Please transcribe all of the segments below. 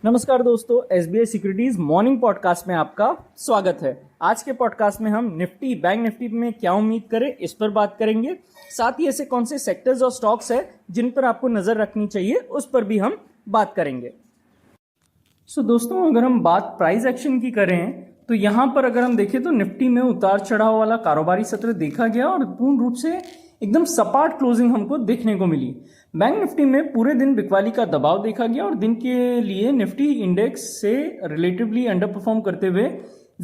नमस्कार दोस्तों, SBI securities morning podcast में आपका स्वागत है। आज के पॉडकास्ट में हम निफ्टी बैंक निफ्टी में क्या उम्मीद करें इस पर बात करेंगे। साथ ही ऐसे कौन से सेक्टर्स और स्टॉक्स है जिन पर आपको नजर रखनी चाहिए उस पर भी हम बात करेंगे। दोस्तों, अगर हम बात प्राइस एक्शन की करें तो यहाँ पर अगर हम देखें तो निफ्टी में उतार चढ़ाव वाला कारोबारी सत्र देखा गया और पूर्ण रूप से एकदम सपाट क्लोजिंग हमको देखने को मिली। बैंक निफ्टी में पूरे दिन बिकवाली का दबाव देखा गया और दिन के लिए निफ्टी इंडेक्स से रिलेटिवली अंडर परफॉर्म करते हुए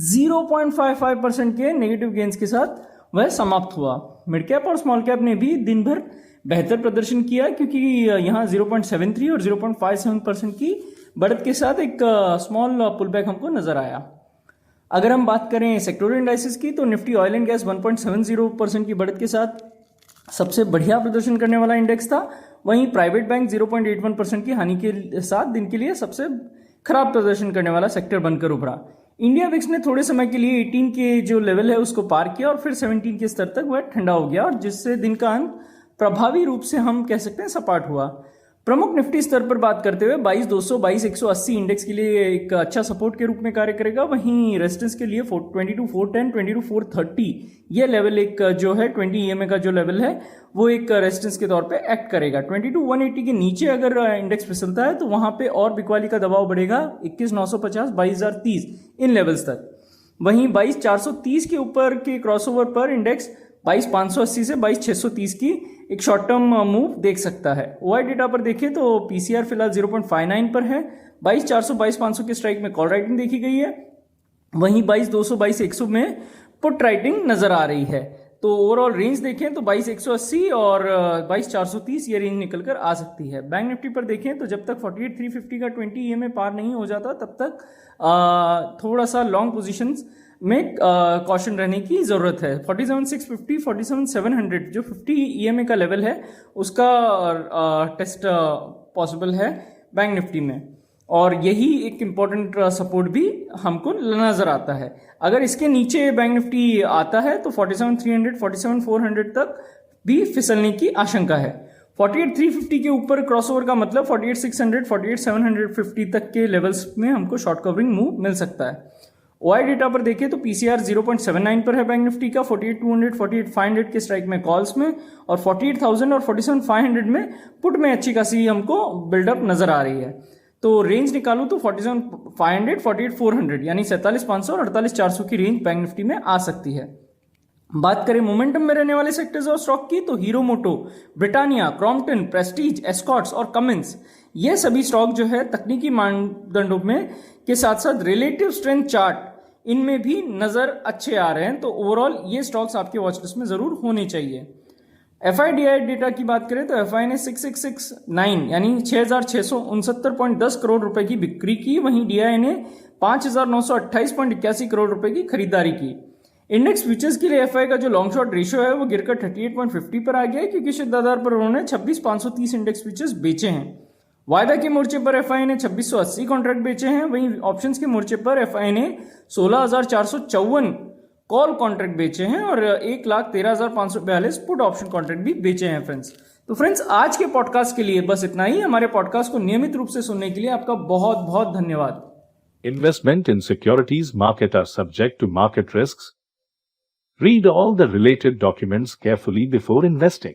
0.55% के नेगेटिव गेन्स के साथ वह समाप्त हुआ। मिड कैप और स्मॉल कैप ने भी दिन भर बेहतर प्रदर्शन किया क्योंकि यहाँ 0.73 और 0.57% की बढ़त के साथ एक स्मॉल पुलबैक हमको नजर आया। अगर हम बात करें सेक्टोरल इंडाइसेस की तो निफ्टी ऑयल एंड गैस 1.70% की बढ़त के साथ सबसे बढ़िया प्रदर्शन करने वाला इंडेक्स था। वहीं प्राइवेट बैंक 0.81% की हानि के साथ दिन के लिए सबसे खराब प्रदर्शन करने वाला सेक्टर बनकर उभरा। इंडिया विक्स ने थोड़े समय के लिए 18 के जो लेवल है उसको पार किया और फिर 17 के स्तर तक वह ठंडा हो गया और जिससे दिन का अंत प्रभावी रूप से हम कह सकते हैं सपाट हुआ। प्रमुख निफ्टी स्तर पर बात करते हुए 22,200 22,180 इंडेक्स के लिए एक अच्छा सपोर्ट के रूप में कार्य करेगा। वहीं रेजिस्टेंस के लिए 22,410 22,430 ये लेवल एक जो है 20 EMA का जो लेवल है वो एक रेजिस्टेंस के तौर पे एक्ट करेगा। 22,180 के नीचे अगर इंडेक्स फिसलता है तो वहां पे और बिकवाली का दबाव बढ़ेगा 21,950 22,030 इन लेवल्स तक। वहीं 22,430 के ऊपर के क्रॉसओवर पर इंडेक्स 22,580 से 22,630 की एक शॉर्ट टर्म मूव देख सकता है। ओआई डेटा पर देखें तो पीसीआर फिलहाल 0.59 पर है। 22,400 22,500 के स्ट्राइक में कॉल राइटिंग देखी गई है। वहीं 22,200 22,100 में पुट राइटिंग नजर आ रही है। तो ओवरऑल रेंज देखें तो 22,180 और 22,430 ये रेंज निकल कर आ सकती है। बैंक निफ्टी पर देखें तो जब तक 48,350 का 20 EMA पार नहीं हो जाता तब तक थोड़ा सा लॉन्ग पोजीशंस में कॉशन रहने की जरूरत है। 47,650 47,700 जो 50 EMA का लेवल है उसका टेस्ट पॉसिबल है बैंक निफ्टी में और यही एक इम्पॉर्टेंट सपोर्ट भी हमको नजर आता है। अगर इसके नीचे बैंक निफ्टी आता है तो 47,300 47,400 तक भी फिसलने की आशंका है। 48,350 के ऊपर क्रॉसओवर का मतलब 48,600 48,750 तक के लेवल्स में हमको शॉर्ट कवरिंग मूव मिल सकता है। ओआई डेटा पर देखें तो पीसीआर 0.79 पर है बैंक निफ्टी का 48,200 48,500 के स्ट्राइक में कॉल्स में और 48,000 और 47,500 में पुट में अच्छी खासी हमको बिल्डअप नजर आ रही है। तो रेंज निकालूं तो 47,500 48,400 यानी 47,500 और 48,400 की रेंज बैंक निफ्टी में आ सकती है। बात करें मोमेंटम में रहने वाले सेक्टर्स और स्टॉक की तो हीरो मोटो, ब्रिटानिया, क्रॉम्पटन, प्रेस्टीज, एस्कॉर्ट्स और कमिंस ये सभी स्टॉक जो है तकनीकी मानदंडों में के साथ साथ रिलेटिव स्ट्रेंथ चार्ट इनमें भी नजर अच्छे आ रहे हैं। तो ओवरऑल ये स्टॉक्स आपके वॉच लिस्ट में जरूर होने चाहिए। एफआईडीआई डेटा की बात करें तो एफआई ने 6669 यानी 6,669.10 करोड़ रुपए की बिक्री की। वहीं डीआई ने 5,928.81 करोड़ रुपए की खरीदारी की। इंडेक्स फ्यूचर्स के लिए एफआई का जो लॉन्ग शॉर्ट रेशियो है वो गिरकर 38.50 पर आ गया है क्योंकि शुद्ध आधार पर उन्होंने 26,530 इंडेक्स फ्यूचर्स बेचे हैं। वायदा के मोर्चे पर एफआई ने 2,680 कॉन्ट्रैक्ट बेचे हैं। वहीं ऑप्शंस के मोर्चे पर एफआई ने 16,454 कॉल कॉन्ट्रैक्ट बेचे हैं और 1,13,542 पुट ऑप्शन कॉन्ट्रैक्ट भी बेचे हैं फ्रेंड्स। तो फ्रेंड्स, आज के पॉडकास्ट के लिए बस इतना ही। हमारे पॉडकास्ट को नियमित रूप से सुनने के लिए आपका बहुत बहुत धन्यवाद। Investment in securities market are subject to market risks. Read all the related documents carefully before investing.